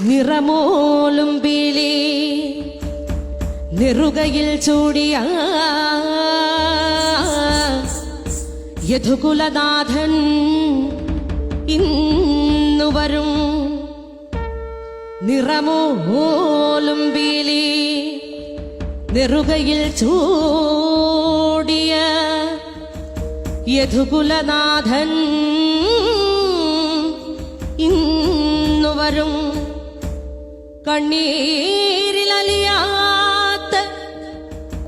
നിറമോലും പീലി നെറുകയിൽ ചൂടിയ യദുകുലനാഥൻ ഇന്നു വരും. നിറമോലും പീലി നെറുകയിൽ ചൂടിയ യദുകുലനാഥൻ ഇന്നു വരും. കണ്ണീരിലലിയാത്ത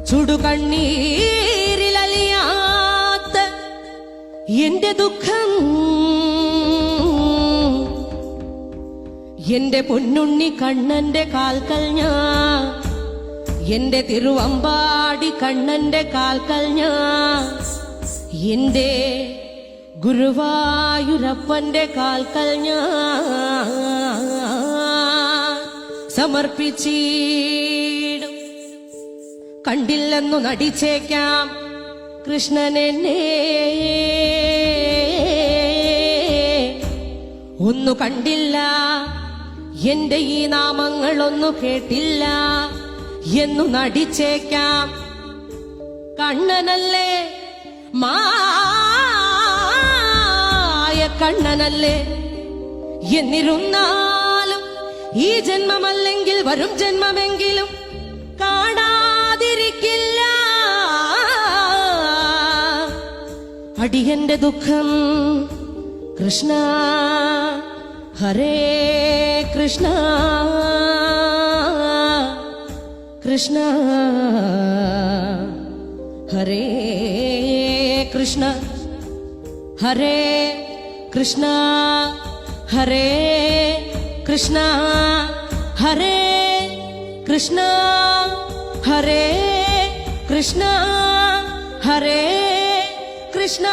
ചുടുകണ്ണീരിലലിയാത്ത എന്റെ ദുഃഖം എന്റെ പൊന്നുണ്ണി കണ്ണന്റെ കാൽക്കൽ ഞാൻ, എന്റെ തിരുവമ്പാടി കണ്ണന്റെ കാൽക്കൽ ഞാൻ, എന്റെ ഗുരുവായൂരപ്പന്റെ കാൽക്കൽ ഞാൻ സമർപ്പിച്ചിടും. കണ്ടില്ലെന്നു നടിച്ചേക്കാം കൃഷ്ണനെന്നെ, ഒന്നു കണ്ടില്ല എന്റെ ഈ നാമങ്ങളൊന്നു കേട്ടില്ല എന്നു നടിച്ചേക്കാം. കണ്ണനല്ലേ മായ കണ്ണനല്ലേ, എന്നിരുന്നാലും ഈ ജന്മമല്ലെങ്കിൽ വരും ജന്മമെങ്കിലും കാണാതിരിക്കില്ല അടിയന്റെ ദുഃഖം. കൃഷ്ണ ഹരേ കൃഷ്ണ കൃഷ്ണ ഹരേ കൃഷ്ണ ഹരേ കൃഷ്ണ ഹരേ കൃഷ്ണ ഹരേ കൃഷ്ണ ഹരേ കൃഷ്ണ ഹരേ കൃഷ്ണ.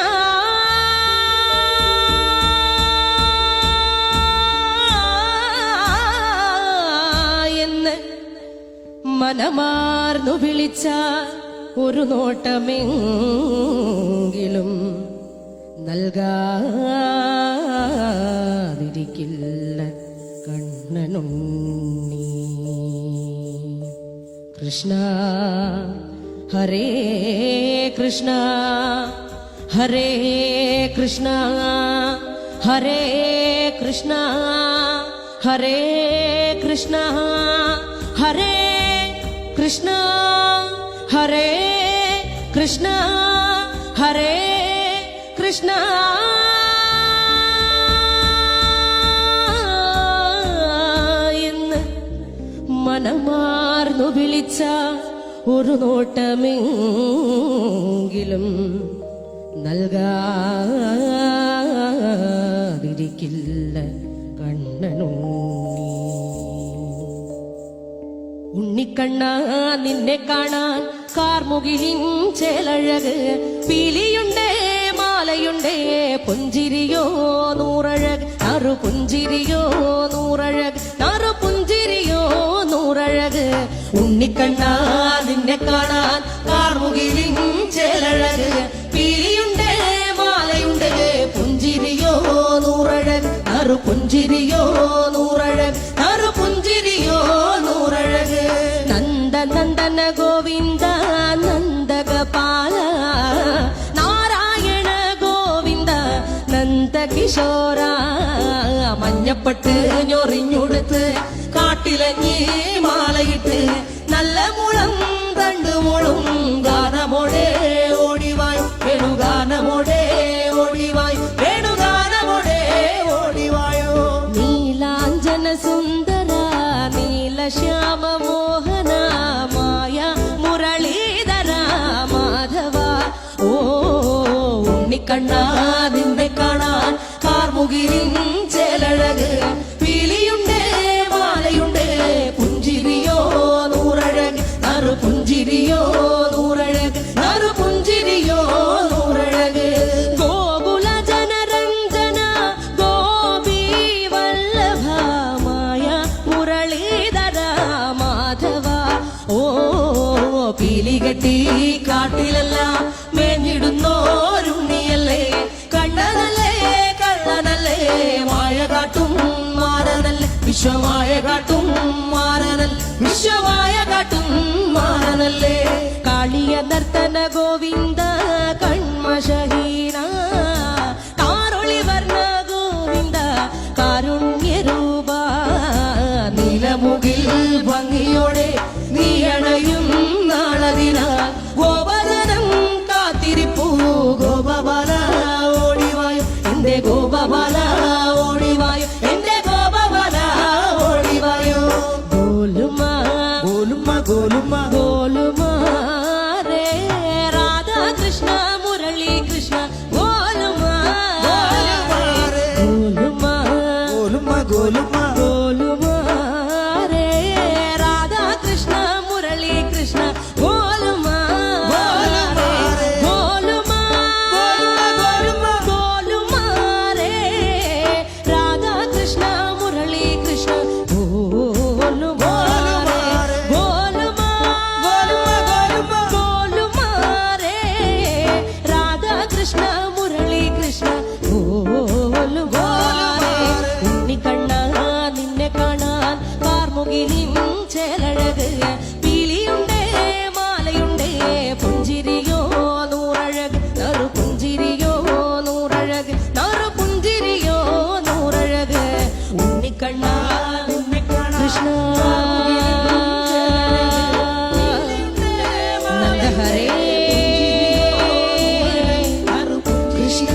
എന്ന് മനമാർന്നു വിളിച്ച ഒരു നോട്ടമെങ്കിലും നൽകാതിരിക്കില്ല കണ്ണനുണ്ണി. കൃഷ്ണ ഹരേ കൃഷ്ണ ഹരേ കൃഷ്ണ ഹരേ കൃഷ്ണ ഹരേ കൃഷ്ണ ഹരേ കൃഷ്ണ ഹരേ കൃഷ്ണ ഹരേ കൃഷ്ണ. എന്ന് മനമാർന്നു വിളിച്ച ഒരു നോട്ടമെങ്കിലും നൽകാതിരിക്കില്ല കണ്ണനുണ്ണി. ഉണ്ണിക്കണ്ണ നിന്നെ കാണാൻ കാർമുകിലിൻ ചേലഴക്, പീലിയുണ്ടേ മാലയുണ്ടേ പുഞ്ചിരിയോ നൂറഴക്, നറു പുഞ്ചിരിയോ നൂറഴക്, നറു പുഞ്ചിരിയോ നൂറഴക്. ഉണ്ണിക്കണ്ണ നിന്നെ കാണാൻ കാർമുകിലിൻ ചേലഴക്, പീലിയുണ്ടേ മാലയുണ്ടേ പുഞ്ചിരിയോ നൂറഴക്, നറു പുഞ്ചിരിയോ നൂറഴക്, നറു പുഞ്ചിരിയോ നൂറഴക്. നന്ദനന്ദന ഗോവിന്ദ നന്ദഗപാല നാരായണ ഗോവിന്ദ നന്ദകിശോര. മഞ്ഞപ്പെട്ട് ഞൊറിഞ്ഞുടുത്ത് കാട്ടിലഞ്ഞി മാലയിട്ട് നല്ല മുളം തണ്ടുമുളും ഗാനമോടെ ഓടിവായ് വേണുഗാനമോടെ ഓടിവായ് വേണുഗാനമോടെ ഓടിവായോ. നീലാഞ്ജന സുന്ദര നീലശ്യാമ മോഹന മായ മുരളീധര മാധവ. ഓ ഉണ്ണിക്കണ്ണ നിന്നെ കാണാൻ കാർമുകിലിൻ ചേലഴക്, പീലിയുണ്ടേ മാലയുണ്ടേ പുഞ്ചിരിയോ നൂറഴക്, നറു പുഞ്ചിരിയോ നൂറഴക്, നറു പുഞ്ചിരിയോ നൂറഴക്. ഗോകുല ജനരഞ്ജന ഗോപി വല്ലഭ മായ മുരളീധര മാധവ. ഓ പീലികെട്ടി കാട്ടിലെല്ലാം മേഞ്ഞിടുന്നോരുണ്ണിയല്ലേ, കണ്ണനല്ലേ കള്ളനല്ലേ മായ കാട്ടും മാറനല്ലേ വിശ്വമായ കാട്ടും മാറനൽ വിശ്വമായ കാട്ടും മാറനല്ലേ കാളിയ നർത്തന ഗോവിന്ദ കൺമശഹീന കാരൊളി വർണ്ണ ഗോവിന്ദ കാരുണ്യരൂപ നീലമുകിൽ ഭംഗിയോടെ നീ അണയും നാളതിനാൽ ഗോപദനം കാത്തിരിപ്പൂ ഗോപബാല ഓടിവായോ എന്റെ ഗോപബാല ഓടിവായോ എന്റെ ഗോപബാല ഓടിവായോ ഗോലുമ ഗോലുമ ഗോലുമ ഗോലുമ രേ രാധാ കൃഷ്ണ മുരളി കൃഷ്ണ ഗോലുമ ഗോലുമ ഗോലുമ ഗോലുമ ഗോലുമ രേ രാധാ കൃഷ്ണ മുരളി കൃഷ്ണ ഗോലുമ ഗോലുമ ഗോലുമ രേ രാധാ കൃഷ്ണ മുരളി കൃഷ്ണ ഗോലുമ ഗോലുമ ഗോലുമ രേ രാധാ കൃഷ്ണ മുരളി കൃഷ്ണ ഗോലുമ ഉണ്ണിക്കണ്ണ നിന്നെ കാണാൻ കാർമുകിലിൻ ചേലഴക് പീലിയുണ്ടേ മാലയുണ്ടേ പുഞ്ചിരിയോ നൂറഴക് നറു പുഞ്ചിരിയോ നൂറഴക് നറു പുഞ്ചിരിയോ നൂറഴക് ഉണ്ണിക്കണ്ണ നിന്നെ കാണാൻ കൃഷ്ണ നന്ദഹരേ കൃഷ്ണ